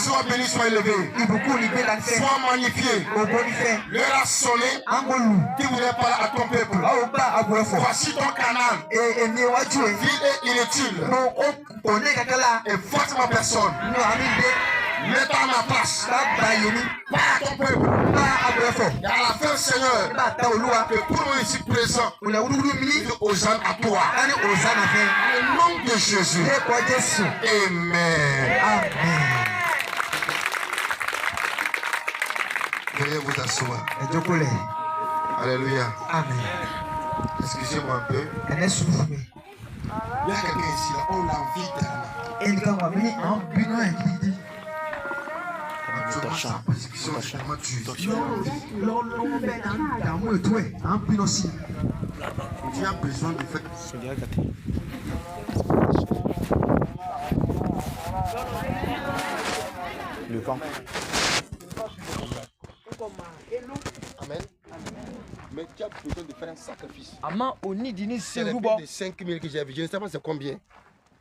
Sois béni, sois élevé. Sois magnifié. L'heure a sonné. Tu voudrais parler à ton peuple. Voici ton canal. Vie est inutile. Et force ma personne. Mets-toi à ma place. Pas à ton peuple. Et à la fin, Seigneur, que tout le monde ici présent, Hosanna à toi. Dans le nom de Jésus. Amen. Veuillez vous asseoir. Alléluia. Amen. Excusez-moi un peu. Il y a quelqu'un ici, là, on l'invite tellement. Tu as besoin de faire. Le camp. Amen. Mais tu as besoin de faire un sacrifice. C'est les prix de 5 000 que j'ai vu. Je ne sais pas c'est combien.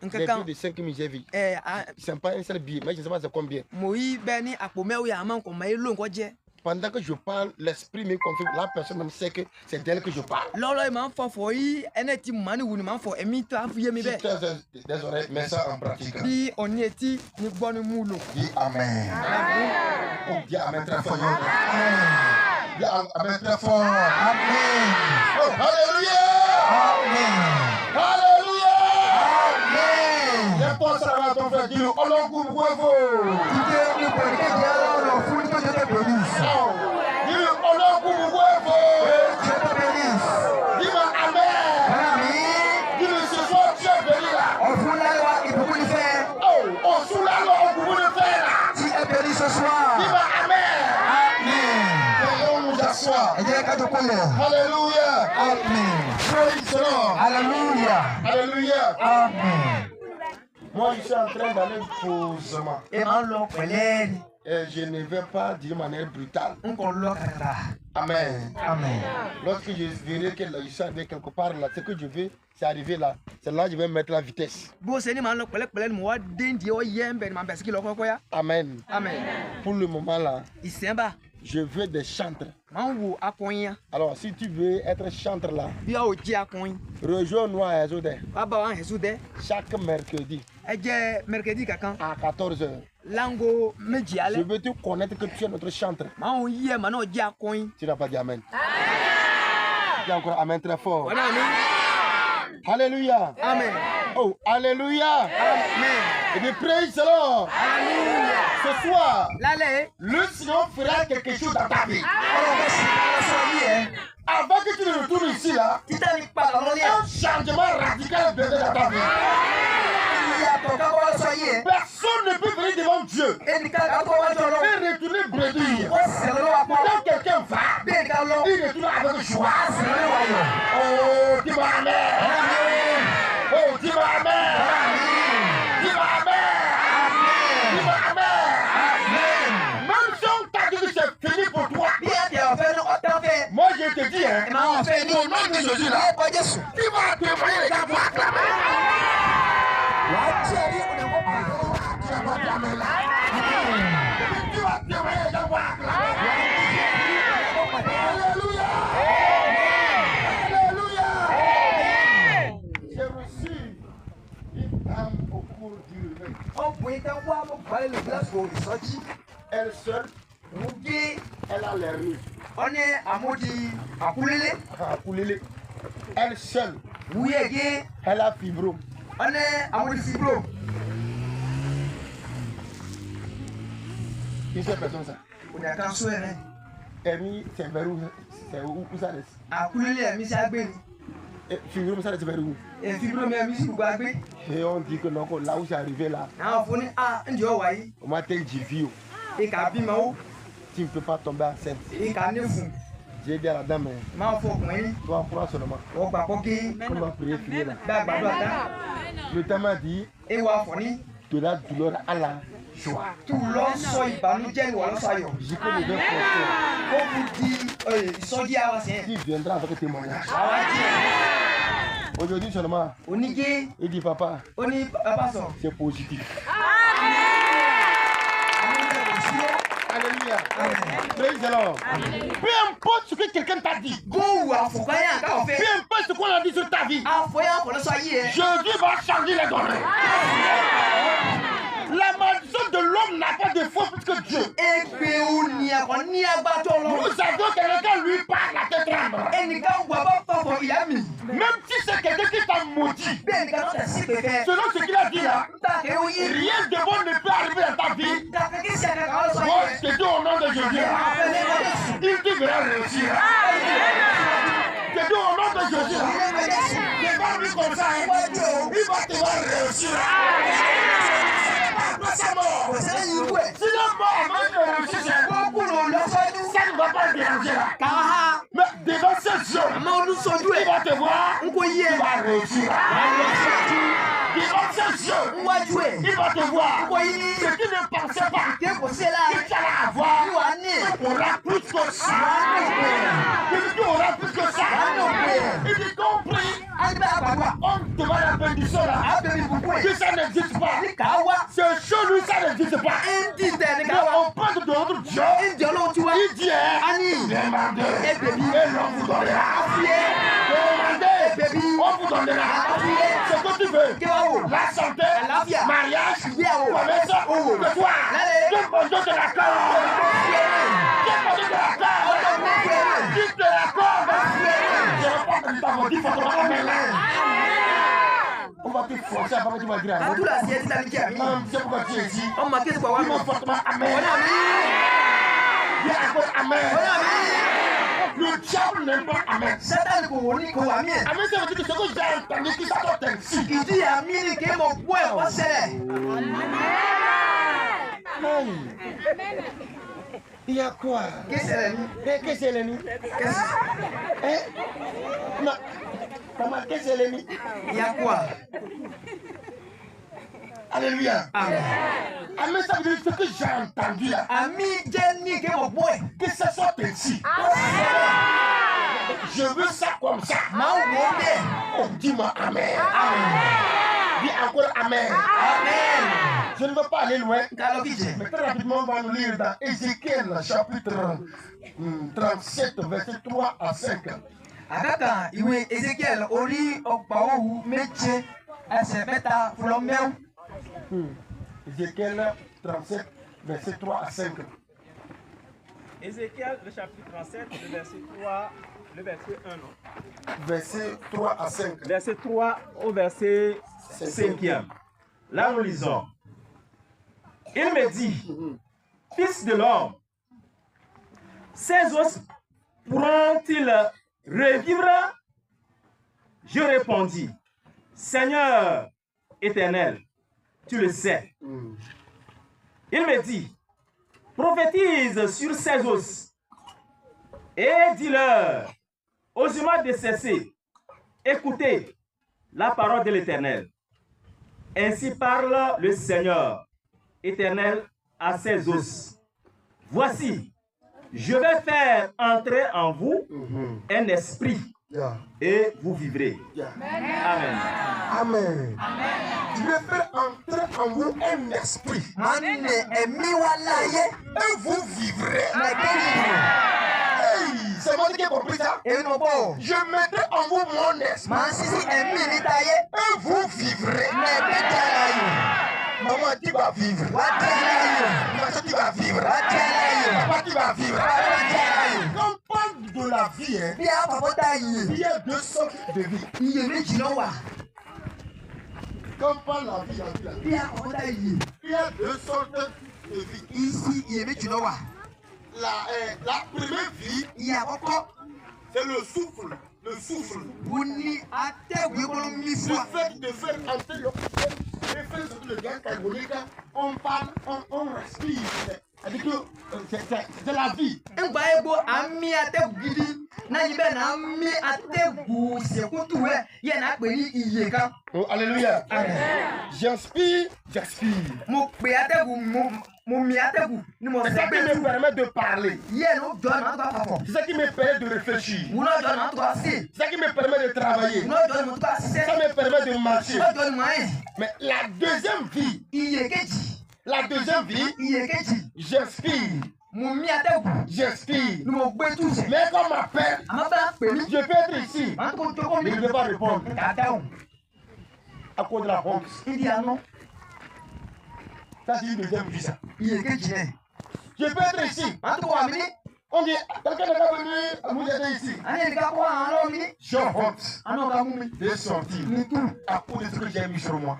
Les prix de 5 000 j'ai vu. C'est pas un seul billet, mais je ne sais pas c'est combien. Pendant que je parle, l'esprit me confirme. La personne même sait que c'est d'elle que je parle. Si tu as des oreilles, mets ça en pratique. Dis Amen. Oh, dis Amen très fort. Dis Amen très fort. Amen. Oh, Alléluia. Amen. Alléluia. Amen. N'importe ça va ton frère, dis-le. Oh, l'on coupe, dis-moi Amen. Dis-le ce soir, tu es béni là. Oh, on soulève le coupe de fer là. Dis-moi Amen. Et on nous assoit. Alléluia. Amen. Praise the Lord. Alléluia. Alléluia. Amen. Moi, je suis en train d'aller posément. Et je ne vais pas dire de manière brutale. Amen. Amen. Lorsque je verrai que je suis arrivé quelque part là, ce que je veux, c'est arriver là. C'est là que je vais mettre la vitesse. Amen. Amen. Pour le moment là, je veux des chantres. Alors si tu veux être chantre là, rejoins-nous à Ezodé. Chaque mercredi à 14h. Je veux te connaître que tu es notre chantre. Tu n'as pas dit Amen. Dis encore Amen très fort. Alléluia. Amen. Oh, Alléluia. Amen. Et bien, praise the Lord. Alléluia. Ce soir, L'allée. le Seigneur fera quelque chose dans ta vie. Avant que tu ne retournes ici là, un changement radical viendra dans ta vie. Personne ne peut venir devant Dieu et retourner bredouille. Quand quelqu'un va, il retourne avec joie. Oh, dis-moi Amen. Oh, dis-moi Amen. Dis-moi Amen. Dis-moi Amen. Même si on t'a dit que c'est fini pour toi, moi je te dis, hein, au nom de Jésus là, tu vas témoigner, les gens vont acclamer. Tu vas témoigner, les gens vont acclamer. Alléluia. Alléluia. J'ai reçu une dame au cours du réveil. Elle seule, elle a les rues. Elle seule, elle a fibrome. Qui c'est personne ça? Emi, c'est vers où? C'est où ça laisse? Fibrome, ça laisse vers où? Et on dit que non, là où c'est arrivé là, on m'a dit Jivio. Tu ne peux pas tomber enceinte. J'ai dit à la dame, toi, crois seulement. On va prier, prier là. Le temps m'a dit, de la douleur à la joie. Je peux le dire pour toi. Il viendra avec un témoignage. Aujourd'hui seulement, il dit papa, c'est positif. Praise the Lord. Peu importe ce que quelqu'un t'a dit. Peu importe ce qu'on a dit sur ta vie. Jésus va changer les données. La malédiction de l'homme n'a pas de foi plus que Dieu. Nous savons que quelqu'un lui parle la tête tremble. Même si c'est quelqu'un qui t'a maudit, selon ce qu'il a dit là, rien de bon ne peut arriver dans ta vie. Moi, je te dis au nom de Jésus, il te verra réussir. Je te dis au nom de Jésus, il va lui comme ça, il va te voir réussir. Si la mort même de réussir, ça ne va pas le déranger là. Mais devant ses yeux, il va te voir, il va réussir. Devant ses yeux, il va te voir. Ce qu'il ne pensait pas, qu'il allait avoir, on aura plus que ça. Il dit on aura plus que ça. Il dit compris. On te va la bénédiction là. Que ça n'existe pas. C'est chez lui, ça n'existe pas. Mais on parle de notre Dieu. Il dit, demandez, et l'on vous donnera. Demandez, on vous donnera. Ce que tu veux. La santé, mariage, commerce, le soir. Que mon Dieu te l'accorde. Que mon Dieu te l'accorde. Qu'il te l'accorde. Je ne veux pas que nous t'avons dit, on va te forcer avant que tu vas dire amen. C'est pourquoi tu es ici. Dis fortement amen. Dis encore amen. Le diable n'aime pas amen. Amen, ça veut dire que ce que j'ai entendu, qui s'attend ainsi. Il y a quoi? Qu'est-ce que c'est l'ennemi? Maman, qu'est-ce que c'est l'ennemi? Il y a quoi? Alléluia. Amen. Amen, ça veut dire ce que j'ai entendu là. Que ça soit ainsi. Je veux ça comme ça. Oh, dis-moi amen. Dis encore amen. Amen. Je ne veux pas aller loin. Mais très rapidement, on va nous lire dans Ézéchiel, chapitre 37, verset 3 à 5. Akaka iwe Ezekiel ori okpawu meche asemeta fulomeu. Ézéchiel 37, verset 3 à 5. Ézéchiel, le chapitre 37, le verset 3, le verset 1. Non? Verset 3 à 5. Verset 3 au verset 5e. Là, nous lisons. Il me dit, fils de l'homme, ces os pourront-ils revivre? Je répondis, Seigneur éternel, tu le sais. Il me dit, prophétise sur ces os et dis-leur, aux humains de cesser, écoutez la parole de l'Éternel. Ainsi parle le Seigneur éternel à ces os. Voici, je vais faire entrer en vous un esprit et vous vivrez. Amen. Amen. Je vais faire entrer en vous un esprit et vous vivrez. C'est moi qui ai compris ça. Je mettrai en vous mon esprit et vous vivrez. Maman, tu vas vivre. Maman, tu vas vivre. Papa, tu vas vivre. Quand on parle de la vie, il y a deux sortes de vie. Quand on parle de la vie, il y a deux sortes de vie. Ici, la première vie, c'est le souffle. Le souffle. Le fait de faire entrer l'oxygène, le fait de le gaz carbonique, on parle, on respire. C'est la vie. Oh, alléluia. J'inspire, j'expire. C'est ça qui me permet de parler. C'est ça qui me permet de réfléchir. C'est ça qui me permet de travailler. Ça me permet de marcher. Mais la deuxième vie, j'inspire, J'expire. Nous m'avons tous. Mais quand on m'appelle, Je je peux être ici. Mais je ne peux pas répondre à cause de la honte. Il dit ah non. Ça, c'est une deuxième vie, ça. Il est que tu es. Je peux être ici. On dit, quelqu'un n'est pas venu nous aider ici. J'ai honte de sortir à cause de ce que j'ai mis sur moi.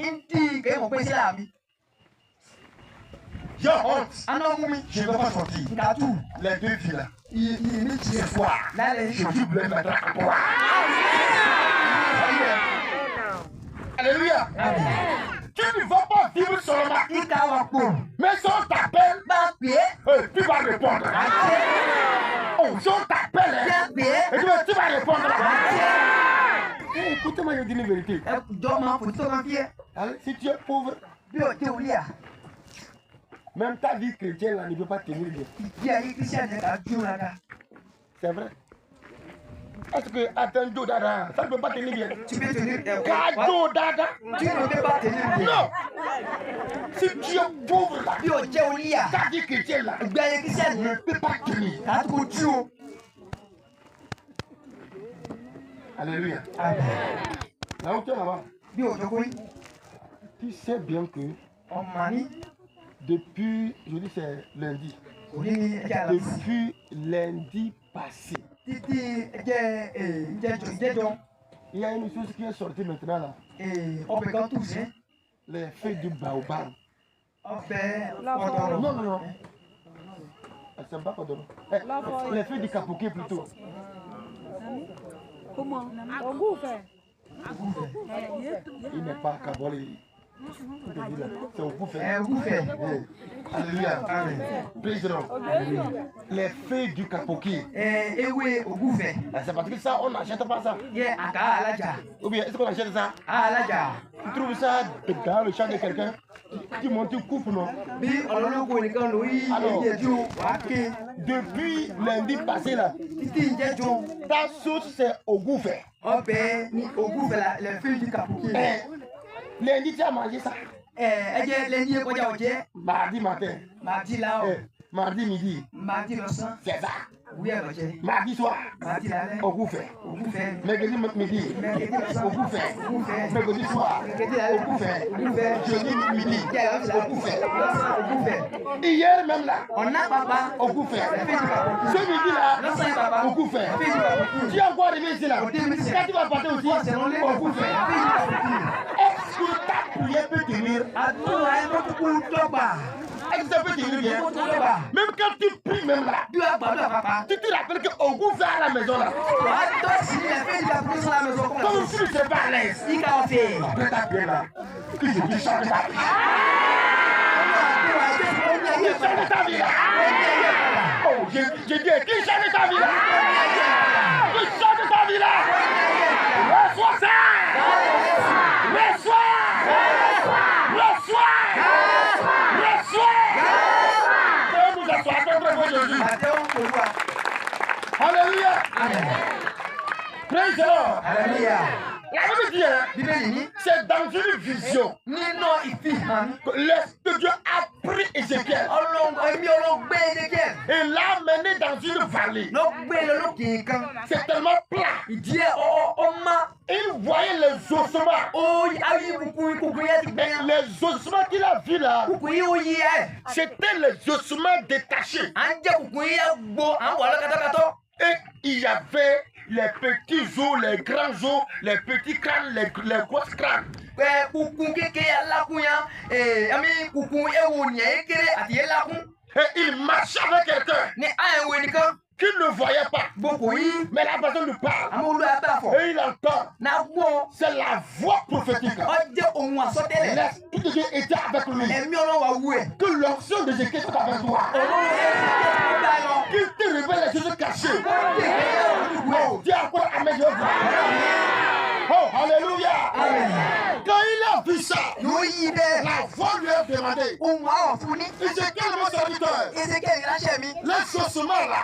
J'ai honte. Je ne peux pas sortir. Les deux filles là. Ce soir, je dis le mettre à toi. Alléluia. Tu ne vas pas vivre seulement. Mais si on t'appelle, tu vas répondre. Oh, si on t'appelle, tu vas répondre. Écoutez-moi, je dis une vérité. Si tu es pauvre, même ta vie chrétienne là, ne peut pas tenir bien. C'est vrai. Est-ce que attends dada, ça ne peut pas tenir bien. Tu peux tenir Cadeau dada. Tu ne peux pas tenir bien. Non. Si tu es pauvre là, ta vie chrétienne là, ne peut pas tenir. Alléluia. Là où tu es là-bas, tu sais bien que depuis, je dis c'est lundi, depuis lundi passé, il y a une chose qui est sortie maintenant là. Les feuilles du baobab. Non. C'est pas Kodoro. Les feuilles du capoquet plutôt. Comment? Il n'est pas Kabolé. C'est au coup fait. Alléluia. Praise the Lord. Les feuilles du capoquet. C'est parce que ça, on n'achète pas ça. Ou bien, est-ce qu'on achète ça? Tu trouves ça dans le champ de quelqu'un qui monte une coupe, non? Alors, depuis lundi passé là, ta source c'est au goût fait. Lundi, tu as mangé ça. Mardi matin. Mardi midi. C'est ça. Mardi soir. Au goût fait. Mercredi midi. Au goût fait. Mercredi soir. Au goût fait. Jeudi midi. Au goût fait. Hier même là. Au goût fait. Ce midi là. Au goût fait. Tu es encore arrivé ici là. Quand tu vas partir aussi. Au goût fait. Est-ce que ta prière peut tenir? Est-ce que ça peut tenir bien? Même quand tu pries même là. Tu te rappelles qu'au goût fait à la maison là. Comme si tu ne sais pas à l'aise. Après ta prière là. Que je dis change ta vie. Change ta vie là. Oh, je dis qui change ta vie là. Qui change ta vie là. Reçois ça. Reçois. Alléluia. Praise the Lord. Alléluia. La Bible dit, c'est dans une vision que Dieu a pris Ézéchiel et l'a mené dans une vallée. C'est tellement plat. Il voyait les ossements. Les ossements qu'il a vus là, c'était les ossements détachés. Et il y avait les petits os, les grands os, les petits crânes, les grosses crânes. Et il marchait avec quelqu'un qui ne voyait pas. Mais la personne lui parle. Et il entend. C'est la voix prophétique. L'Esprit de Dieu était avec lui. Que l'onction de Jésus soit avec toi. Qu'il te révèle les choses cachées. Dis encore Amen. Oh, alléluia. Quand il a vu ça, la voix lui a demandé. Ézéchiel, mon serviteur, les ossements là,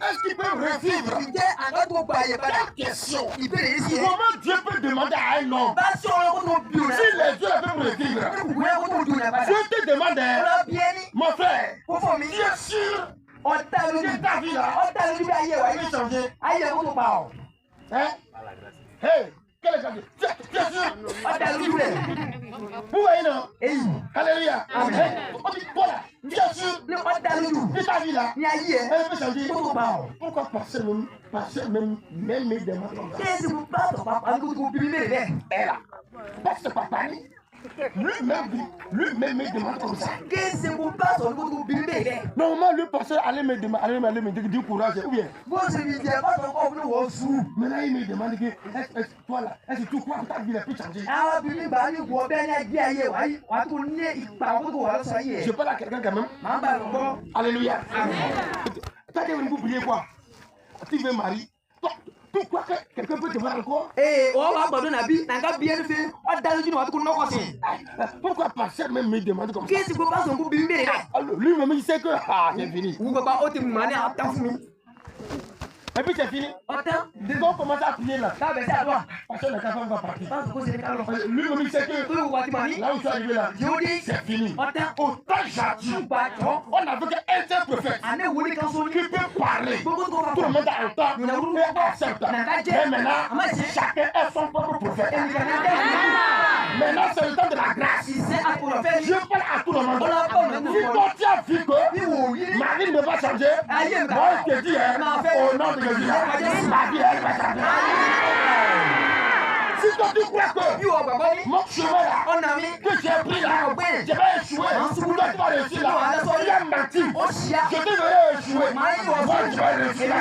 est-ce qu'ils peuvent revivre? Quelle question? Comment Dieu peut demander à un homme si les yeux peuvent revivre? Je te demande, mon frère, tu es sûr que ta vie là va changer? Hein? Hey, quel est le tu es sûr? Vous voyez non? Alléluia. Amen. Voilà, tu es sûr que ta vie là, elle peut changer? Pourquoi passer même mes demandes comme ça? Elle là, parce que papa, lui-même me demande comme ça. Normalement, le pasteur allait me demander du courage, ou bien. Maintenant, il me demande que, toi là, est-ce que tu crois que ta vie peut changer? Je parle à quelqu'un quand même. Alléluia. Tu as venu pour prier quoi? Tu veux marier? Tu crois que quelqu'un peut te voir encore? Pourquoi pasteur même me demande comme ça? Lui-même il sait que c'est fini. Et puis c'est fini. Donc commence à prier là. Parce que la femme va partir. Lui-même il sait que là où je suis arrivé là, c'est fini. Autant j'attire. On avait qu'un seul prophète qui peut parler. Tout le monde a un temps et accepte. Mais maintenant, chacun est son propre prophète. Maintenant, c'est le temps de la grâce. Je parle à tout le monde. Si toi tu as vu que ma vie ne va changer, moi je te dis, au nom de Jésus, ma vie elle va changer. Si toi tu crois que mon chemin là, que j'ai pris là, je vais échouer, toi tu vas réussir là, tu as menti, je te verrai échouer, moi je vais réussir là.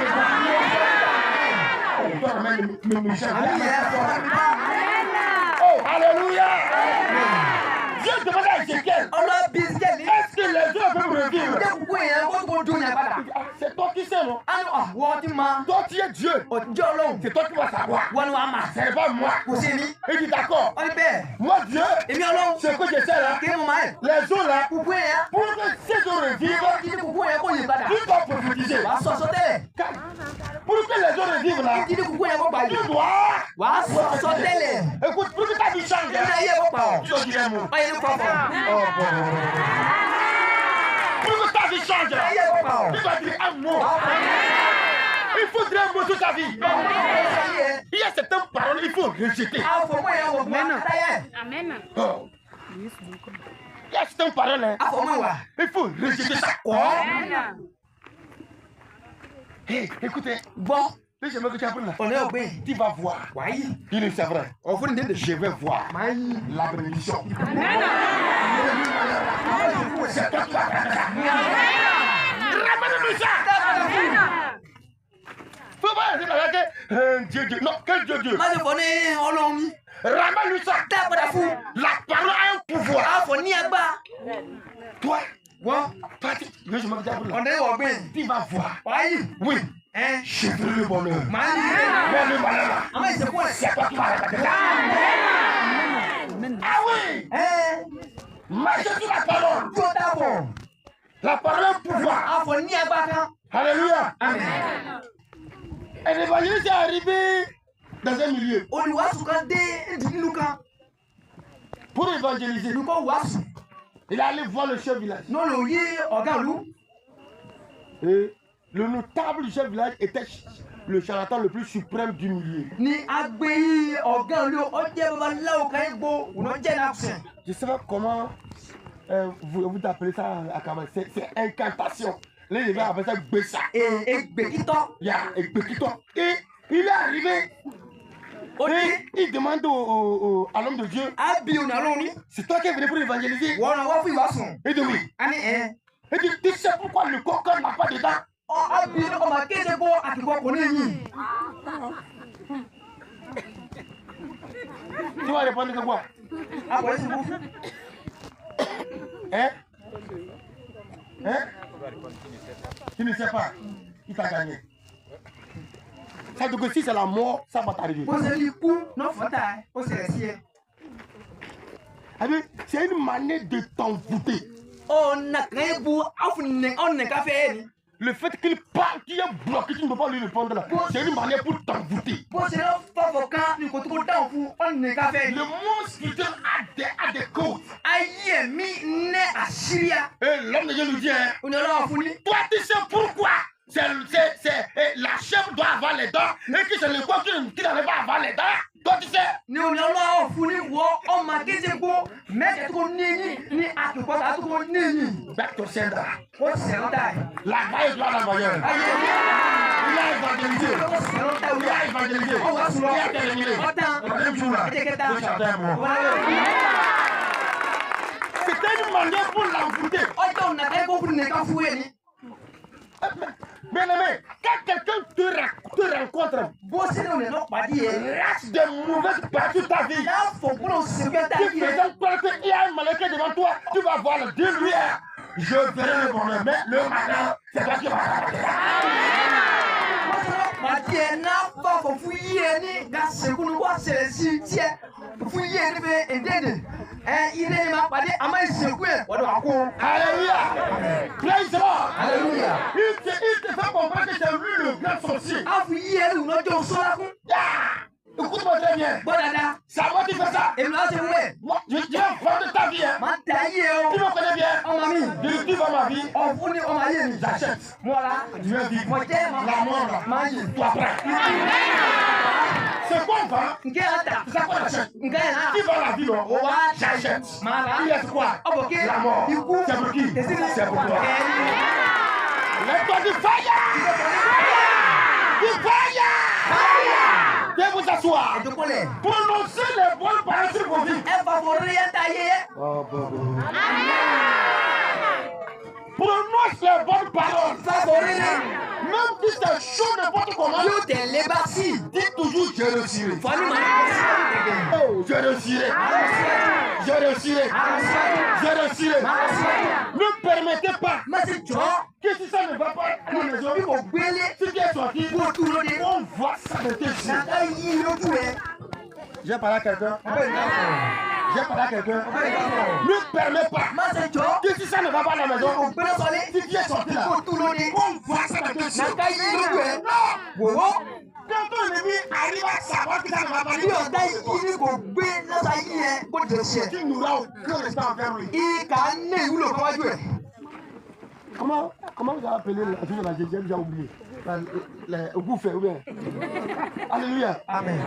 Oh, alléluia! Dieu demande à Ézéchiel, est-ce que les gens peuvent revivre? C'est toi qui sais, non? Toi tu es Dieu. C'est toi qui vas savoir. C'est pas moi. Il dit d'accord. Moi Dieu, ce que je sais là, les gens là, pour que ces gens revivent, tu dois prophétiser. Pour que les gens revivent là, tu dois. Écoute, pour que ta vie change, tu dois dire un mot. Pour que ta vie change, tu dois dire un mot. Il faut dire un mot sur ta vie. Il y a certaines paroles, il faut rejeter. Amen. Oh. Il y a certaines paroles, il faut rejeter ça. Hé, écoutez. Bon. J'aimerais que tu apprennes là. Tu vas voir. Il est vrai. Je vais voir la bénédiction. C'est toi qui vas faire ça. Ramène-nous ça. Faut pas dire que Dieu. Non, quel Dieu? Ramène-nous ça. La parole a un pouvoir. Toi, je m'en dis tu vas voir. Oui. Je veux le bonheur. Mais le malheur là, c'est toi qui vas répéter ça. Ah oui. Marchez sur la parole. La parole a un pouvoir. Alléluia. Un évangéliste est arrivé dans un milieu. Pour évangéliser, il est allé voir le chef village. Et le notable du chef village était le charlatan le plus suprême du milieu. Je ne sais pas comment vous appelez ça à Cameroun. C'est incantation. Là, il va appeler ça Gbessa. Et il est arrivé. Et il demande à l'homme de Dieu, c'est toi qui es venu pour évangéliser? Il dit oui. Il dit, tu sais pourquoi le coquin n'a pas de dents? Tu vas répondre que quoi? Hein? Tu ne sais pas. Il t'a gagné. Ça veut dire que si c'est la mort, ça va t'arriver. C'est une manière de t'envoûter. Le fait qu'il parle, qu'il est bloqué, tu ne peux pas lui répondre là. C'est une manière pour t'envoûter. Bó ṣe lọ fọfọ kan ní kò tó kó dáhùn fún ọ̀nà káfẹ́. Le monde spirituel a des côtes. Ayé mi ní àṣírí à. Et l'homme de Dieu nous dit, hein, Òní ọlọ́wọ́ fún ní. toi tu sais pourquoi la chèvre doit avoir les dents et que c'est le corps qui n'arrive pas à avoir les dents. Toi tu sais. Ní òní ọlọ́wọ́ fún ní wọ ọmọ akéde kó mẹ́tẹ̀ẹ́ tó ní eyín ní àtùkọ́tà tó kó ní eyín. Back to sender. Ó ṣẹ̀rọ̀ dà yìí. La vaille doit la voyeur. Ayé mi. Il a évangélisé. Ó ṣẹ̀rọ̀ dà Il yìí. a évangélisé. Ó wá sùn lọ. Il a terminé. Ọ̀tàn. Le même jour là. Ẹ̀jẹ̀ kẹta. Le jardin est mort. Wọ́n C'était une manière pour l'envoûter. ọjọ́ ònà ẹ̀kọ́ fún nìkan fún yẹn ni. Bien aimé, quand quelqu'un te rencontre, Bó ṣe ní òní náà pàdé yẹn. reste des mauvaises parties de ta vie. Yà fọ̀ kúrò sèké tà Tu yẹn. faisais croire qu'il y a un malheur devant toi, tu vas voir le Dieu lui. Je verrai le bonheur, mais le malheur, c'est toi qui vas faire. Pàdé yẹn náà fọ̀ fún yíyẹ ní ga sèkúnú wá ṣẹlẹ̀ sí tiẹ̀ fún yíyẹ ní bẹ èdèdè. Ilé ni máa pàdé àmọ́ ìsèkú ẹ̀ wọ́n dọ̀ àkó. Alléluia. Praise the Lord. Alléluia. Il te fait comprendre que c'est lui le grand sorcier. A fún yíyẹ ní ìrìnàjò sọ́lá kún. Écoute-moi très bien. Bọ́ dada. C'est à moi qui fais ça. Èmi náà ṣe wúwẹ̀. Moi, je vais vendre ta vie. Hein. Máa ń ta yíyẹ o. Tu me connais bien. Ọmọ mi. Je dis vends ma vie. Ọ̀fun ni ọmọ ayé mi. J'achète. Mọ́ra. Je vais vivre. Mọ̀ jẹ́ ma. La mort là. Máa yìí. Toi après. C'est quoi on vend? Nkẹ́ yà ta. C'est quoi on achète? Nkẹ́ yà náà. Qui vend la vie non? Ó wá J'achète. Máa rà. Il reste quoi? Ọ̀bọ̀ ké. La mort. Ikú. C'est pour qui? Tẹ̀sí mi. C'est pour toi. Lẹ́tọ̀ du fire! Du fire! Viens vous asseoir. Ẹ̀dùnkúnlẹ̀. Prononcez les bonnes paroles sur vos vies. Ẹ favorise yẹn ta yé yẹ. Prononce les bonnes paroles. Favorise. Même si c'est chaud n'importe comment. Yóò tẹ̀lé bá sí. Dis toujours je réussirai. Fọ́nì màá ní kó sí gẹ́gẹ́. Oh, je réussirai. Je réussirai. Je réussirai. Ne permettez pas Má ṣe jọ́. que si ça ne va pas à la maison, Bí kò gbélé. si tu es sorti, Kó tu lóde. on voit ça de tes yeux. Nàka yí lójú rẹ̀. J'ai parlé à quelqu'un. Ọbẹ̀ ìgbà sọ̀rọ̀. J'ai parlé à quelqu'un. Ọbẹ̀ ìgbà sọ̀rọ̀. Ne permets pas Má ṣe jọ́. que si ça ne va pas à la Kò maison, gbélé sọlé. si tu es sorti là, Kó tu lóde. on voit ça de tes yeux. Nàka yí lójú rẹ̀. Non! Wòwó. Quand ton ennemi arrive à savoir que ça ne va pas, Bí ọ̀tá yìí ni kò gbé lọ́sà yí yẹn kó jẹ ṣẹ. tu n'auras aucun respect envers lui. Ìkà ní ìwúlò kan wájú ẹ̀. Comment vous avez appelé la fille de la Jésus? J'ai déjà oublié. Au gouffre, ou bien? Alléluia. Amen.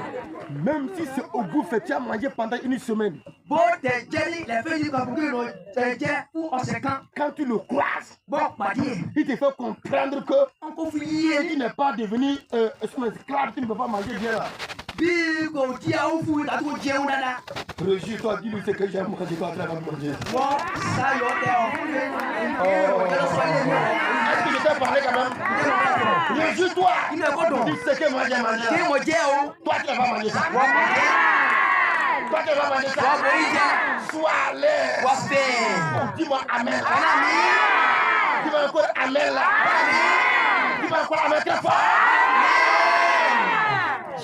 Même si c'est au gouffre, tu as mangé pendant une semaine. Bó tẹ̀ jẹ́ ní lẹ́fẹ̀ẹ́ yìí kan fún kí ló jẹ́ fún ọ̀sẹ̀ kan. Quand tu le croises, Bọ́ pàdé ẹ̀. il te fait comprendre que Wọ́n kò fi yí tu ẹni. n'es pas devenu son esclave, tu ne peux pas manger bien là. Bí kò tí a ó fún ìgbà tó jẹun dáadáa. Réjouis-toi, dis-lui ce que j'aime manger, toi, après avant de manger. Wọ́n sáyọ̀ tẹ ọ̀ fún mi. Est-ce que je t'ai parlé quand même? Réjouis-toi! Inú ẹ̀kọ́ dùn. Dis ce que moi j'ai Kí mangé. mo jẹ́ o? Toi, tu ne vas pas manger ça. Wọ́n mọ̀ jẹ́. Toi, tu ne vas pas manger Wọ́n ça. borí jẹ́. Sois à l'aise. Wọ́n fẹ́. Oh, dis-moi Amen. Ọ̀nà mi. Dis-moi encore Amen là. Dis-moi encore Amen très fort.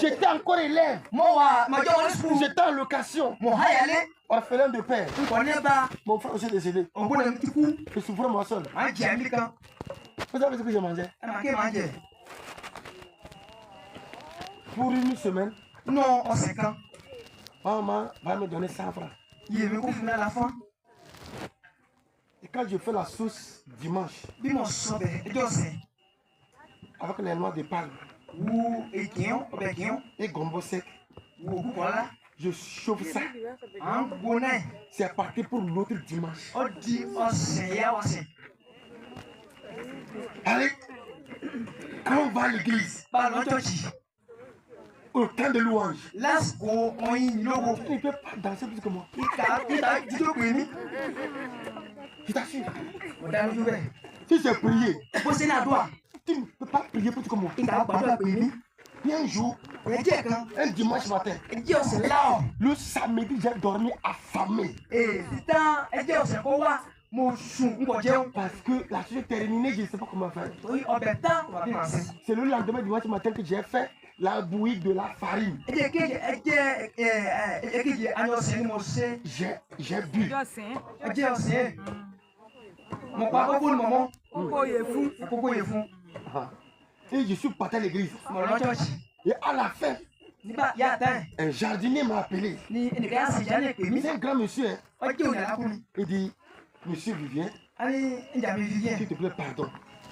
J'étais encore élève. Mo wà mọ̀jọ́ wọn ní sukùl. J'étais en location. Mo háyàlé. Orphelin de père. Nkọ̀ ní bá Mon frère aussi est décédé. ògbóni mi ti kú. Je souffrais moi seul. Màá jẹ ẹ̀mí kan. Vous savez ce que je mangeais? Ẹ máa ké màá jẹ. Pour une semaine, Nù ọ̀sẹ̀ kan. maman va me donner 100 francs. Iye mi kò fún mi lára fún. Et quand je fais la sauce dimanche, Bí mo sọ bẹ̀ ẹjọ́ ọ̀sẹ̀. avec les noix de palme Wu èkìyàn ọbẹ̀ èkìyàn. et gombo sec, Wu òkú kọ́lá. je chauffe ça. À ń gbóná ẹ̀. C'est parti pour l'autre dimanche. Ó di ọ̀sẹ̀ yá ọ̀sẹ̀. Allez, quand on va à l'église, Bá a lọ chọ́ọ̀chì. au temps de louange, Lásìkò ọyìn lógo. tu ne peux pas danser plus que moi. Ìta jíjó pè mí. Je t'assure. Mo dá lójú bẹ́ẹ̀. Si c'est prier, Bó ṣe ní àdúrà. tu ne peux pas prier plus que moi. Ìta gbàdúrà pè mí. Puis un jour, Ẹ̀jẹ̀ kan. un dimanche matin, Ẹ̀jẹ̀ ọ̀sẹ̀ láọ̀. le samedi, j'ai dormi affamé. Títàn ẹ̀jẹ̀ ọ̀sẹ̀ kó wá. Mo sùn n kò jẹun. Parce que la chose est terminée, je ne sais pas comment faire. Torí ọbẹ̀ tán wà bí màá sẹ́. C'est le lendemain dimanche matin que j'ai fait la bouillie de la farine. Ẹ̀jẹ̀ kejì ẹ̀jẹ̀ kejì ayé ọ̀sẹ̀ ni mo ṣe. J'ai bu. Ẹ̀jẹ̀ ọ̀sẹ̀ mo pa kókó ni mọ̀mọ́. Et je suis parti à l'église. Mo lọ church. Et à la fin, Nígbà yá tán. un jardinier m'a appelé. Ni ẹnìkan sì jáde pè mí. C'est un grand monsieur. Hein. Ọjọ́ òní alákùnrin. Il dit, Monsieur Vivien, A ní ìjà mi fi yẹ. s'il te plaît, pardon.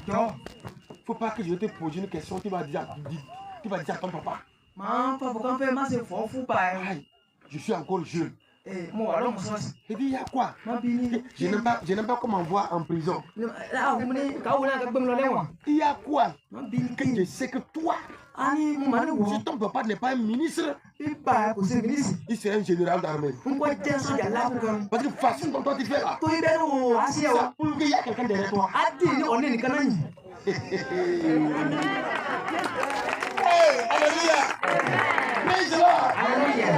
Jọ. Faut pas que je te pose une question, tu vas dire à ton papa. Màá fọ bùkán fẹ́ má ṣe fọ́ fún pa ẹ̀. Aïe, je suis encore jeune. Mo wà lọ́mọ sọ́ọ̀sì. Il dit, il y a quoi? Má bí ní. Je n'aime pas qu'on m'envoie en prison. Láàbù mi ní káwọ́ náà gbé mi lọ lẹ́wọ̀n. Il y a quoi? Má bí ní Que kí. je sais que toi, A ní mo máa ní wọ̀. si ton papa n'est pas un ministre, Bíbá kò sí mínísì. il serait un général d'armée. N kò jẹ́ sójà lákùnkàn. Parce que façon dont toi tu fais là, Torí bẹ́ẹ̀ ni wò á sí ẹ̀ ça wọ̀. prouve qu'il y a quelqu'un derrière toi. A dì ní ọ̀nà nìkan náà yìí. Hey, alléluia! Praise the Lord! Hallelujah.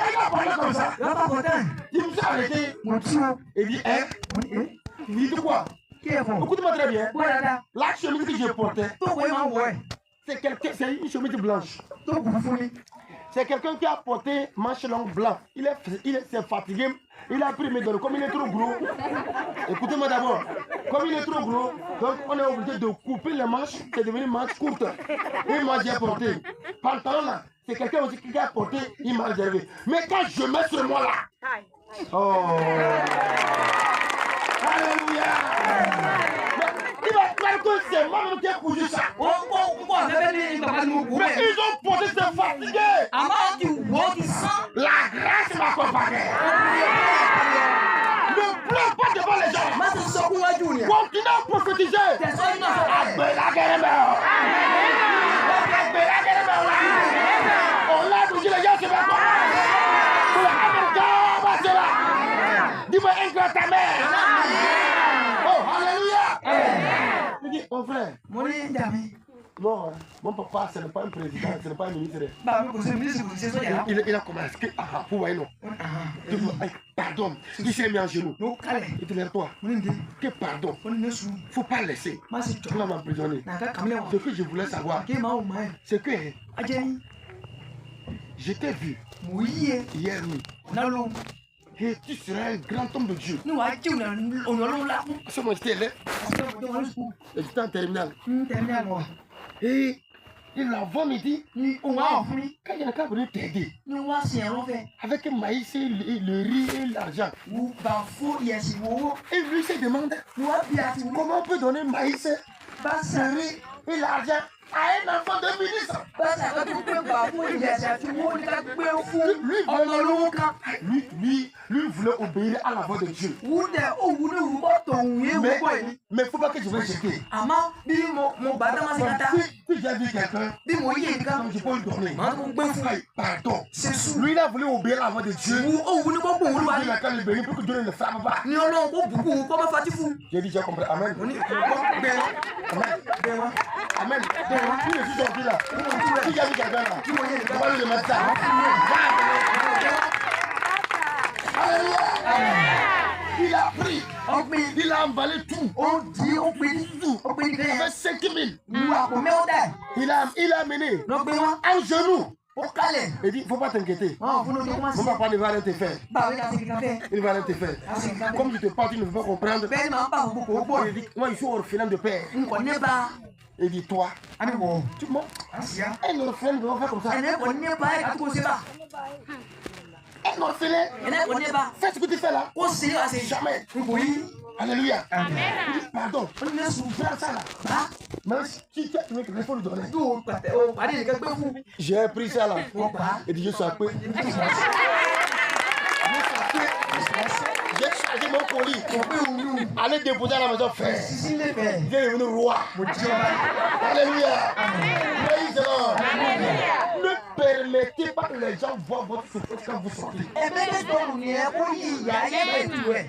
Il a parlé comme ça. Lọ́pàá kò tán. Il me s'est arrêté. Mo tú o. Il dit, hein? Mo ní ẹ́. Il dit quoi? Kí ẹ fọ̀. Écoute-moi très bien. Bóyá dáadáa. La chemise que je portais, Tó kò yẹ máa wọ̀ ẹ̀. c'est une chemise blanche. Tó kù fún ni. C'est quelqu'un qui a porté manche longue blanc. Il s'est fatigué. Il a pris mes données. Comme il est trop gros, écoutez-moi d'abord. Comme il est trop gros, donc on est obligé de couper les manches. C'est devenu manche courte. Et moi j'ai porté. Pantalon là, c'est quelqu'un aussi qui a porté. Il m'a réservé. Mais quand je mets sur moi là. Oh. Alléluia. Il va croire que c'est moi-même qui ai cousu ça. Ó ń bọ̀ àfẹ́fẹ́ ní bàbá ni mo kú Mais bẹ́ẹ̀. ils ont porté, c'est fatigué. Àmọ́ ti wọ́ ti sán. La grâce m'accompagne. Ne pleure pas devant les gens. Má ti sọ fún wájú ni. Continue à prophétiser. Tẹ̀sán náà sọ bẹ́ẹ̀. Agbelagẹrẹmẹ o. Agbelagẹrẹmẹ o la. On l'a dit les gens se mettent pas. Pour l'Américain, on va se là. Dis-moi un grand ta mère. Oh, alléluia. Il dit, mon frère, Mo ní ìjà mi. non, mon papa, ce n'est pas un président, ce n'est pas un ministre. Bàbá mi kò sí mínísì kò sí sójà lápò. Il a commencé. Ah, vous voyez, non. Pardon, il s'est mis en genoux. Ló kálẹ̀. Il te lève toi. Mo ní ǹdẹ́. Que pardon. Mo ní ní sùúrù. Faut pas laisser. Má sì Tu jọ. vas m'emprisonner. Nàka kàmílẹ̀ Ce wọ̀. que je voulais savoir, Kí màá wò máa ẹ̀. c'est que Ajẹ́ ní. je t'ai vu Mo yí ẹ. hier nuit Náà ló. et tu seras un grand homme de Dieu. Ní wàá jí ònà ló ńlá fún. À ce moment, j'étais là, Àti ọmọdé wọn sùn. j'étais en terminale. Ń tẹ̀lé àná. Et la voix me dit, Ní òun á wọ̀ fún mi. quand il y a quelqu'un venu t'aider, Ní wọ́n á sìn ẹ̀rọ fẹ́. avec le maïs, et le riz et l'argent. Wù bà fún ìyẹ̀sì wowó. Et lui se demande, Ní wọ́n bí àti wù. comment on peut donner maïs, Bá le sàrí. riz et l'argent à un enfant de ministre? Bá sàrí tó gbé bà fún ìyẹ̀sì àti wowó ní ká gbé fún ọmọ olówó kan. Lui voulait obéir à la voix de Dieu. Wù dẹ̀ òwú ní wù bọ́ tòun yé wù bọ̀ yìí. Mais il ne faut pas que je vais jeter. Àmọ́ bí mo bá dá máa ṣe kata. Si j'ai vu quelqu'un, Bí mo yé nǹkan. je peux lui donner. Màá tó gbé fún ẹ. Pardon. Ṣé sùn. Lui, il a voulu obéir à la voix de Dieu. Wù òwú ní kó gbòòrò wá Dieu ní. n'a qu'à le bénir pour que Dieu ne le frappe pas. Ní ọlọ́run kó bùkún kó má fatí fún. J'ai dit, j'ai compris. Amen. Mo ní ìkọ̀kọ́ gbẹ wá. Amen. Gbẹ wá. Amen. Qui je suis sorti là? Si j'ai vu quelqu'un là, Kí mo yé je nǹkan. vais lui mettre ça. Alléluia. Il a pris. Ọ̀gbìn. Il a emballé tout. Ó di ó pin ní. Ó pin ní Il kẹ́yẹ. avait 5 000. Wù àpò mẹ́wọ́ dẹ̀. Il a amené Lọ gbé wá. en genou. Ó kálẹ̀. Il dit, il ne faut pas t'inquiéter. Wọ́n fún lóde wọ́n Mon sí. papa ne va rien te faire. Báwo ni a ti fi kan fẹ́? Il ne va rien te faire. A sì ń kan Comme fẹ́. je te parle, tu ne peux pas comprendre. Bẹ́ẹ̀ni màá bá òkú kò pọ̀. Il dit, moi, je suis orphelin de père. N kò ní bá. Il dit, toi, A ní wọ̀. tu mens. A sì yá. Un orphelin ne va pas faire comme ça. Ẹnẹ kò ní bá ẹ̀ kàtó kó ṣe bá. Un orphelin, Ẹnẹ kò ní bá. fais ce que tu fais là. Kó ṣe é àṣẹ. Jamais. N kò yí. Alléluia. Il dit, pardon. Ó ní sùn. Prends ça là. Bá. Mais si tu as trouvé quelque chose, il faut lui donner. Tó o pàtẹ o pàdé nìkan gbé fún. J'ai pris ça là. Ó bá. Et dit, je suis à peu. J'ai chargé mon colis. Kò pé òun nù. Allez déposer à la maison, frère. Sisi lè fẹ̀. Il est devenu roi. Mo jí ọba. Alléluia. Praise the Lord. Ne permettez pas que les gens voient votre souffrance quand vous sortez. Ẹ̀mẹ́lẹ́ tọrùn ni ẹ kó yí ìyá ayé bẹ̀ tù ẹ̀.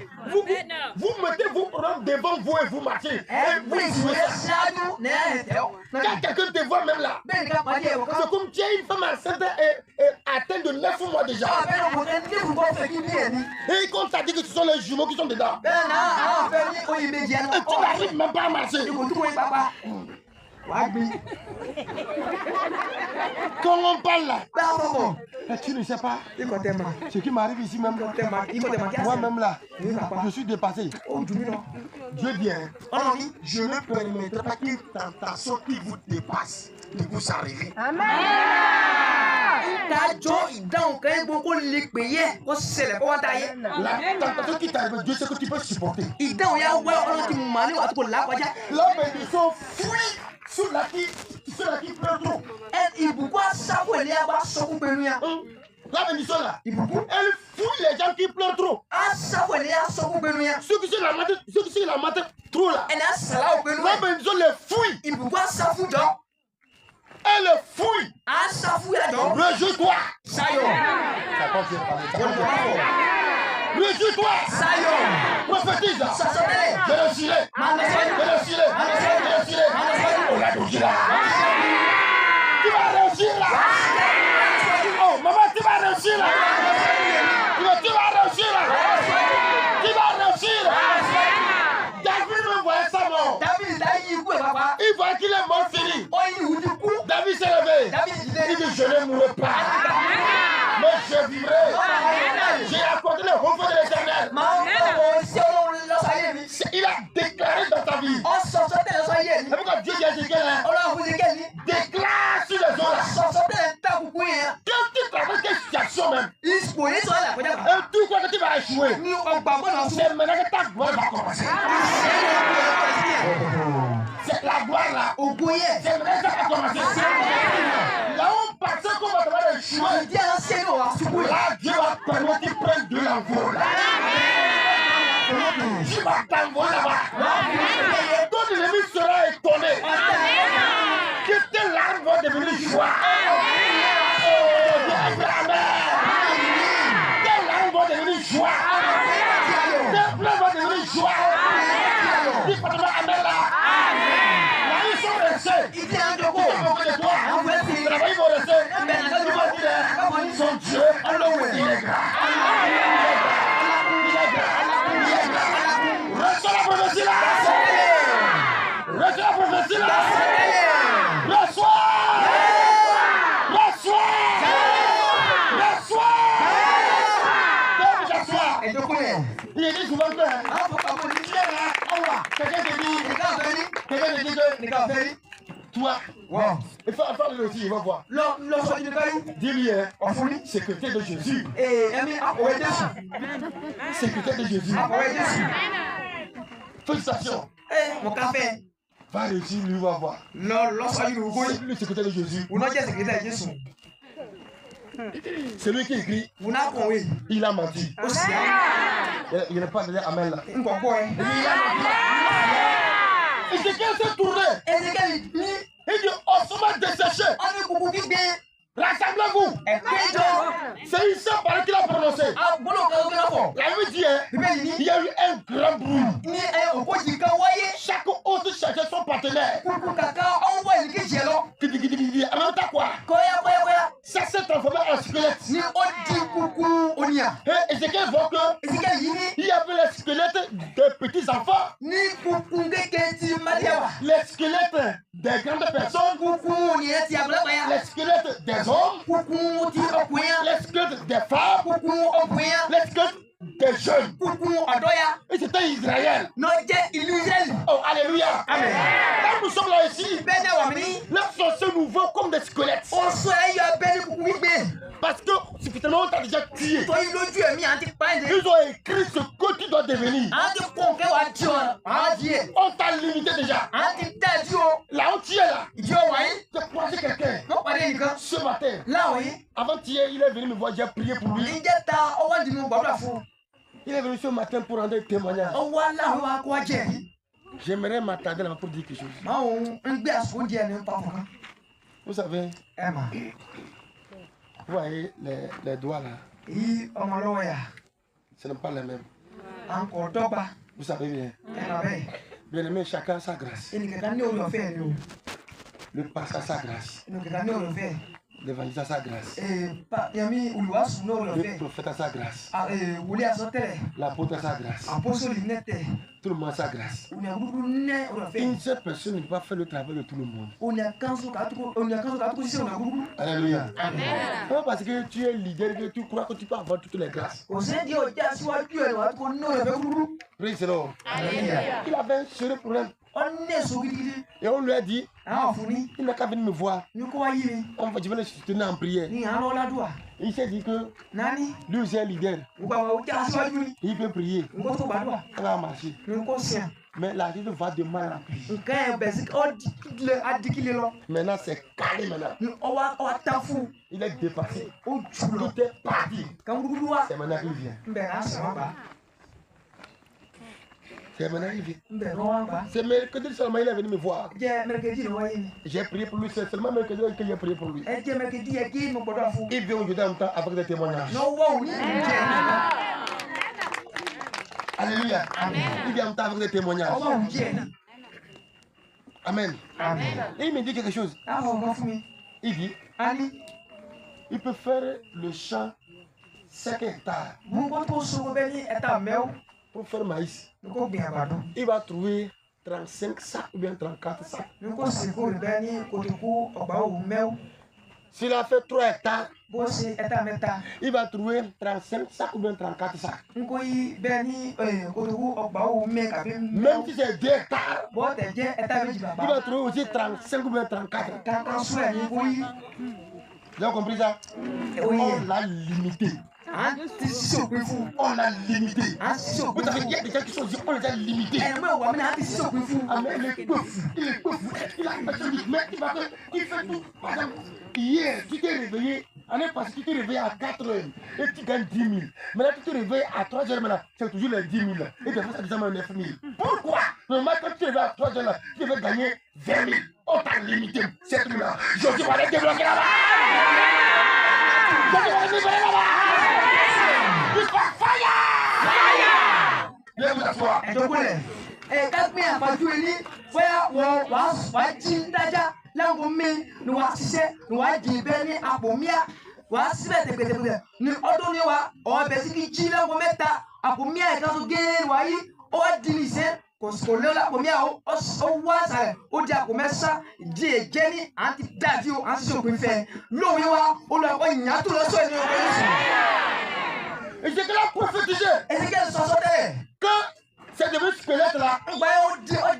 Vous mettez vos problèmes devant vous et vous marchez. Ẹ Et gbé vous ìwé jouez ça. ṣáájú ní ẹ̀tẹ́ ọ̀. Quand quelqu'un te voit même là, Bẹ́ẹ̀ni ká pàdé ẹ̀wọ̀ ká. c'est comme tu es une femme enceinte et atteinte de 9 mois déjà. Abẹ́rẹ́ kò tẹ́ ní ìbùkún ọ̀fẹ́ kí bí ẹ̀ ní. Et quand t'as dit que ce sont les jumeaux qui sont dedans, Bẹ́ẹ̀ náà àwọn ọ̀fẹ́ ní oyè méjì ẹnu et tu ọ̀fẹ́. n'arrives même pas à marcher. Ìbò tó wọ́n pápá. Quand on parle là, Bravo. tu ne sais pas Il compte mal. ce qui m'arrive ici même. Moi-même là, je suis dépassé. Dieu bien. Je ne permettrai pas que tentation qui vous dépasse ne vous arrive. Amen. La tentation qui t'arrive, Dieu sait que tu peux supporter. la bénédiction fuit sur la qui pleure trop. La bénédiction là, elle fouille les gens qui pleurent trop. Ceux qui sont la matin trop là. La bénédiction les fouille. Elle les fouille. Réjouis-toi. Réjouis-toi. Prophétise. Je le cirai. Tu vas réussir là. Oh, maman, tu vas réussir là. Tu vas réussir là. Tu vas réussir là. David me voyait ça mort. Il voyait qu'il est mort fini. David s'est levé. Il dit je ne mourrai pas. Mais je vivrai. J'ai accordé le repos de l'Éternel. Il a déclaré dans ta vie. C'est pourquoi Dieu dit à Ézéchiel, déclare sur les eaux là. Quand tu travailles quelle situation même, et tu crois que tu vas échouer, c'est maintenant que ta gloire va commencer. C'est la gloire là. C'est maintenant que ça va commencer. Là où on pensait qu'on va devoir échouer, là Dieu va permettre qu'il prenne de l'envol. Tu vas t'envoler là-bas. Ton ennemi sera étonné. Que tes larmes vont devenir joie. Tes larmes vont devenir joie. Tes pleurs vont devenir joie. Dis pas de moi, amen là. Là, ils sont restés. Ils sont moqués de toi. Là-bas, ils vont rester. Son Dieu, il est grand. Reçois la prophétie là. Reçois la prophétie là. Reçois. Il est dit souvent que quelqu'un te dit toi, il faut le aussi, il va voir. Dis-lui, secrétaire de Jésus. Secrétaire de Jésus. Félicitations. Va réussir, lui va voir. Le secrétaire de Jésus. C'est lui qui écrit. Il a menti. Il n'est pas donné amen là. Ézéchiel s'est tourné. Il dit, on se va dessécher. Rassemblez-vous. C'est une seule parole qu'il a prononcée. La Bible dit, il y a eu un grand bruit. Chaque autre cherchait son partenaire. En même temps quoi? Ça s'est transformé en squelette. Et Ézéchiel voit que il y avait les squelettes des petits enfants, les squelettes des grandes personnes, les squelettes des hommes, les squelettes des femmes, les squelettes des jeunes. Et c'était Israël. Oh, alléluia. Amen. Là, nous sommes là ici. Là, sont ce nouveau comme des squelettes. Parce que suffisamment on t'a déjà tué. Ils ont écrit ce que tu dois devenir. On t'a limité déjà. Là où tu es là, tu as croisé quelqu'un. Ce matin, avant-hier, il est venu me voir, j'ai prié pour lui. Il est venu ce matin pour rendre témoignage. J'aimerais m'attarder là pour dire quelque chose. Vous savez, vous voyez les doigts là, ce n'est pas les mêmes. Vous savez bien. Bien aimé, chacun a sa grâce. Le passé a sa grâce. L'évangile à sa grâce. Yami Uluas no Le le prophète à sa grâce. Wuli asotele. L'apôtre à sa grâce. Apostoli nete. Tout le monde a sa grâce. Unya gudu ne o fe. Une seule personne ne peut pas faire le travail de tout le monde. Unya kanso ka tu se una gudu. Alléluia. Amen. Non parce que tu es leader que tu crois que tu peux avoir toutes les grâces. O se di o ja si wa ju e wa ko no le fe gudu. Praise the Lord. Alléluia. Il avait un sérieux problème. On ne so gidi. Et on lui a dit, Ah funi. il n'a qu'à venir me voir. Ni ko wa yi mi. Je vais le soutenir en prière. Ni an lo la dua. Il s'est dit que Nani? lui aussi est leader. Uba wa ja si wa ju ni. Il peut prier. Ngo to ba dua. Ça va marcher. Ni ko sian. Mais la vie va de mal en pis. Nkan e basic o dikile adikile lo. Maintenant, c'est calé maintenant. Ni o wa tafu. Il est dépassé. O julo. Tout est parti. Kan gudu wa. C'est maintenant qu'il vient. Mbe na sama ba. C'est maintenant qu'il vient. Mbe no wa ba. C'est mercredi seulement il est venu me voir. Je mercredi no wa yi ni. J'ai prié pour lui. C'est seulement mercredi que j'ai prié pour lui. E je mercredi e ki mo gbodo afu. Il vient aujourd'hui en même temps avec des témoignages. No wa ni je. Alléluia. Amen. Il vient en même temps avec des témoignages. O wa je. Amen. Amen. Et il me dit quelque chose. Ah o go fún mi. Il dit, Ani. il peut faire le champ 5 hectares Mo ko to so be ni eta mew. pour faire maïs. Ni ko gbin àgbàdo. Il va trouver 35 sacs ou bien 34 sacs. Ni ko se ko be ni ko to ku ogba o mew. S'il a fait 3 hectares, Bo se eta mẹ́ta. il va trouver 35 sacs ou bien 34 sacs. N ko yi be ni ko to ku ogba o me ka bi Même mew. si c'est 2 hectares, Bo te je eta meji il va baba. trouver aussi 35 ou bien 34. Kan so e ni ko yi. Vous avez compris ça? O yi. On l'a limité. An ti si o pe fún. On l'a limité. An si o pe Vous savez, il y fún. a des gens qui sont dit, on les a limités. E mo wa mi na ti si o pe fún. Ah, mais il est peu fou. Il est peu fou. Il a une personne qui mais il fait tout. Par exemple, hier, tu t'es réveillé. Année passée, tu t'es réveillé à 4 heures et tu gagnes 10 000. Maintenant, tu t'es réveillé à 3 heures maintenant. C'est toujours les 10 000. Et tu as fait ça déjà 9 000. Pourquoi? Normalement, quand tu t'es réveillé à 3 heures là, tu devais gagner 20 000. On t'a limité. C'est tout là. Je vais aller débloquer là-bas. Je vais aller débloquer là-bas. Il faut fire! Viens vous asseoir. E to ko le. E ka gbin àgbàdo ni. Bóyá wa jí ń dájá láwọn mi ni wàá ṣiṣẹ́ ni wàá jí bẹ́ẹ̀ ní àpò míà wàá síbẹ̀ tẹ̀gbẹ̀tẹ̀gbẹ̀ ní ọdún ni wa ọbẹ̀ sí kí jí láwọn mẹ́ta àpò míà ẹ̀ka tó gé wàá yí ó wá di nìṣẹ́ kò lé lápò míà ó wá sàrẹ̀ ó di àpò mẹ́sà di èjẹ́ ní à ń ti dájú à ń ṣiṣẹ́ òpin fẹ́ lóòwe wa ó lọ ẹ̀kọ́ ìyá tó lọ sọ ẹ̀mí ọkọ̀ yóò sùn. Ézéchiel a prophétisé Ézéchiel sọ tẹ́lẹ̀. que c'est devenu squelette là. Ń gba ó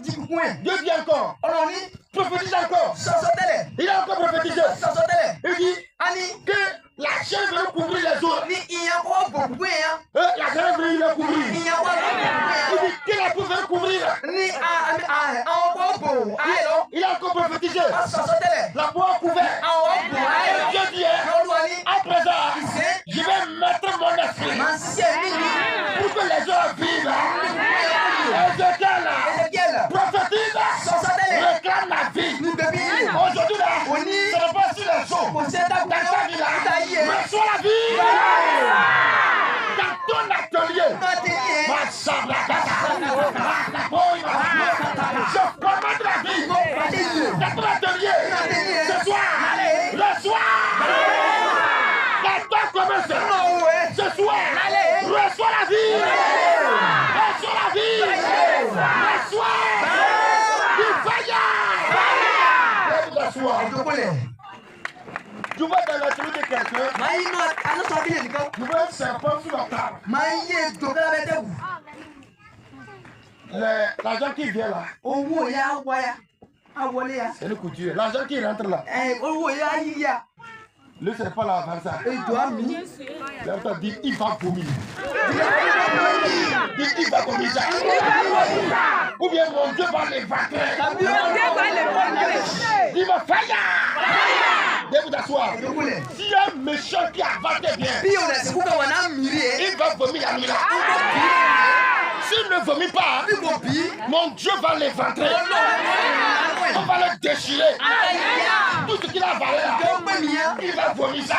di kúkún ẹ̀. Dieu dit encore, Ọlọ́run ní prophétise encore. sọ tẹ́lẹ̀. Il a encore prophétisé. Sọ tẹ́lẹ̀. Il dit A ní que la chair veut couvrir les autres. ní ìyẹn kọ́ bò kúkún yẹn. La chair veut les couvrir. Ìyẹn kọ́ bò kúkún yẹn. Il dit que la peau veut couvrir. Ní àwọn kọ́ bò ayé lọ. Il a encore prophétisé. Sọ tẹ́lẹ̀. La peau a couvert. Àwọn bò ayé Et lọ. Dieu dit, Lọ́lúwa ní à présent, ìṣe je vais mettre mon esprit máa ṣiṣẹ́ mí ní pour que les gens vivent. Ézéchiel, Ézéchiel. prophétise, Sọ tẹ́lẹ̀. réclame la vie. Ní bẹ̀bí yìí. Aujourd'hui là, Òní. ce n'est pas sur les eaux. Kò sí ẹ̀dá Dans ta gbọ́dọ̀ vie là, níta yìí ẹ̀. reçois la vie. Dans ton atelier, Nígbà tí yìí ẹ̀. ma chambre à casa. Je commande la vie. Pàdé yìí. Dans ton atelier, ce soir, reçois. Dans ton commerce, Nínú òwò ẹ̀. ce soir, reçois la vie. Reçois la vie. Reçois. Du fire. Reçois. Ìjókòólẹ̀. Tu vas dans l'atelier de quelqu'un, Máa yí inú anúṣọ abílẹ̀ nìkan. tu vois un serpent sur la table. Máa yí ètò kálábẹ́ tẹ̀kù. L'argent qui vient là, Owó ya wáyà. A wọlé ya. c'est le couture. L'argent qui rentre là, Owó ya yí ya. le serpent là avance ça. Ètò àmì. L'autre dit il va vomir. Il va vomir ça. Ou bien mon Dieu va l'éventrer. Il va fire. Dès vous asseoir. Ìjókòólẹ̀. S'il y a un méchant qui a vanté bien, Bí o lẹ̀ sìnkú kan wà náà mìírí ẹ̀. il va vomir la nuit là. S'il ne vomit pas, Bí mo bí. mon Dieu va l'éventrer. On va le déchirer. Tout ce qu'il a avalé là, Tó gbé mi yẹn. il va vomir ça.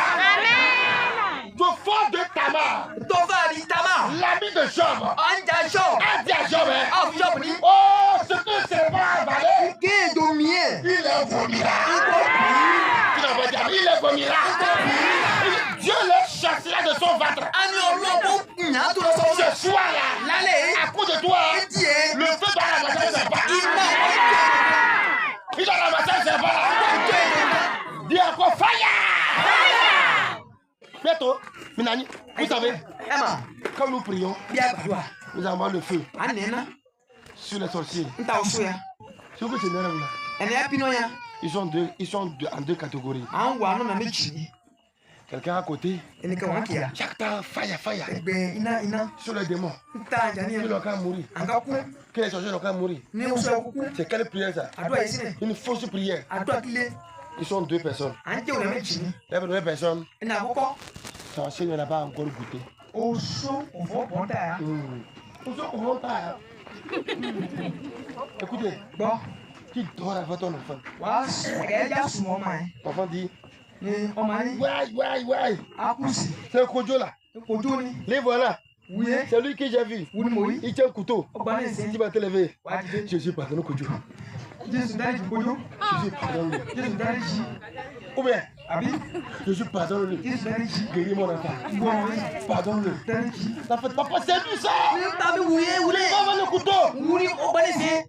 Du fond de Tamar, Tó fà ní tamá. l'ami de Job, Ọ̀njà ṣọ̀. a dit à Job, Ọ̀f ṣọ̀bù ní. oh, ce que c'est pas avalé, Kí èdò mi ẹ̀. il est vomi là. Tu n'as pas dit il les vomira. Dieu les chassera de son ventre. Ce soir-là, à cause de toi, le feu va ramasser le serpent. Il va ramasser le serpent. Dis encore fire. Bientôt, Minani, vous savez, quand nous prions, nous avons le feu sur les sorciers. Ce que c'est là. Ils sont en deux catégories. Quelqu'un à côté, chaque temps, fire. Sur les démons, ils n'ont qu'à mourir. Que les sorciers n'ont qu'à mourir. C'est quelle prière ça? Une fausse prière. Ils sont deux personnes. La première personne, sorcier ne l'a pas encore goûté. Écoutez, qui dort avec ton enfant? L'enfant dit, ouais. C'est un kojo là. Les voilà. C'est lui que j'ai vu. Il tient un couteau. Il va te lever. Jésus pardonne kojo. Jésus pardonne. Ou bien, Jésus pardonne-le. Guéris mon enfant. Pardonne-le. Papa, c'est lui ça. Il va avoir le couteau.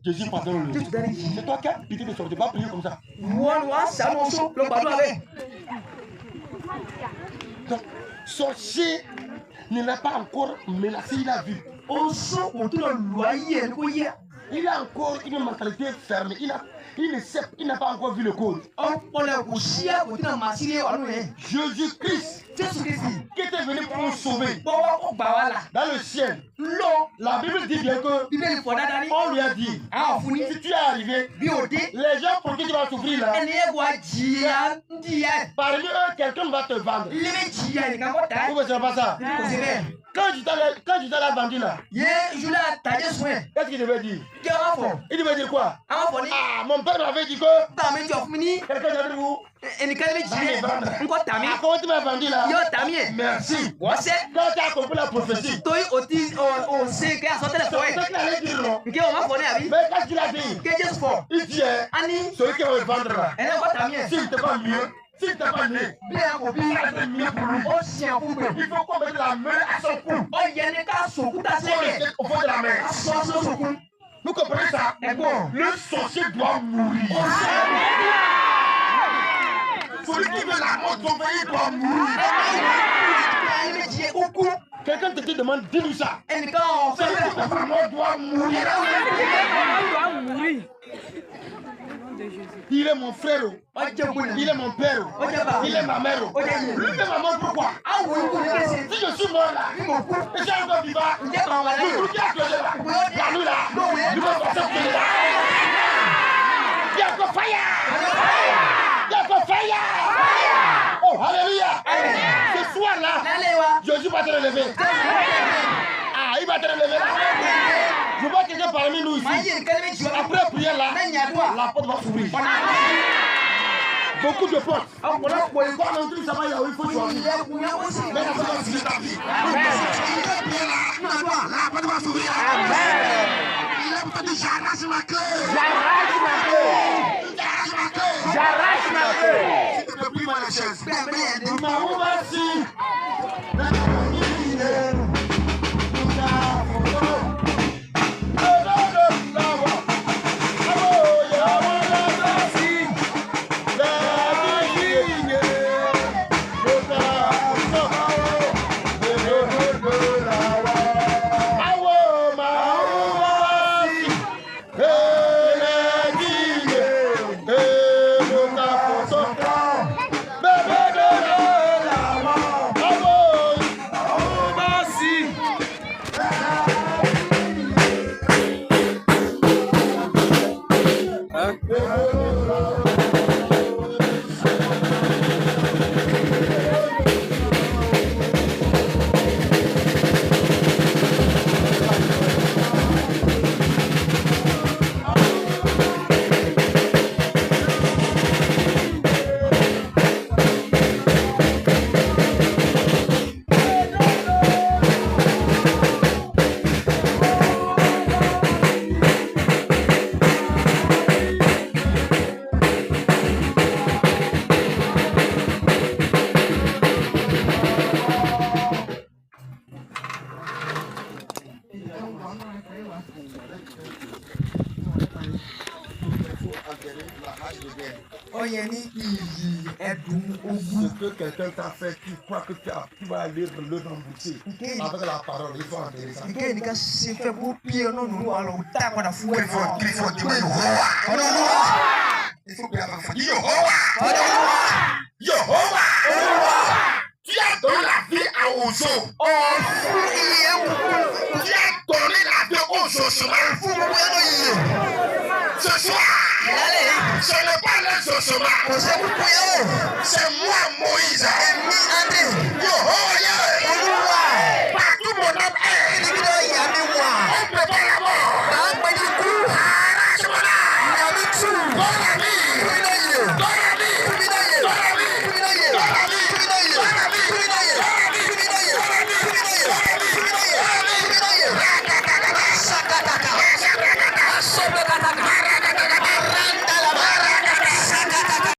Jésus pardonne-le. C'est toi qui as pitié de sortir. Pas prier comme ça. Donc, sorcier ne l'a pas encore menacé, il a vu. Il a encore une mentalité fermée. Il n'a pas encore vu le code. Jésus-Christ, qui était venu pour nous sauver. Dans le ciel, la Bible dit bien que on lui a dit, si tu es arrivé, les gens pour qui tu vas souffrir là, parmi eux, quelqu'un va te vendre. Vous ne savez pas ça? Quand je t'ai vendu là, qu'est-ce qu'il devait dire? Il devait dire quoi? Ah, mon père m'avait dit que quelqu'un d'entre vous comment tu m'as vendu là? Merci. Quand tu as compris la prophétie, c'est ce qu'il allait dire non? Mais qu'est-ce qu'il a dit? Il dit, celui qui va me vendre là, s'il n'était pas mieux, s'il n'était pas né, il faut qu'on mette la main à son cou. Au fond de la main. Vous comprenez ça? Le sorcier doit mourir. Celui qui veut la mort, son pays doit mourir. Quelqu'un te demande, dis-nous ça. Celui qui veut la mort doit mourir. Il est mon frère, il est mon père, il est ma mère. Lui est ma mère, pourquoi? Si je suis mort là, et j'ai encore vivant, le truc qui a creusé là, la nuit là, il va passer que là. Il y a encore fire! Il y a encore fire! Oh, alléluia! Ce soir là, Jésus va te relever. Ah, il va te relever là. Je vois quelqu'un parmi nous ici. Après la prière là, la porte va s'ouvrir. Beaucoup de portes. Quand on entend ça va, il faut choisir. Mais la porte va s'ouvrir ta vie. La porte va s'ouvrir. Il a dit j'arrache ma clé. J'arrache ma clé. Si tu ne pries pas les chaises. Ce que quelqu'un t'a fait, tu crois que tu vas aller le rembourser avec la parole. Il faut entendre ça. Il faut bien faire. Yehovah, tu as donné la vie à Ozo. Tu as donné la vie aux ossements. Ce soir, ce n'est pas les ossements. C'est moi, Moïse.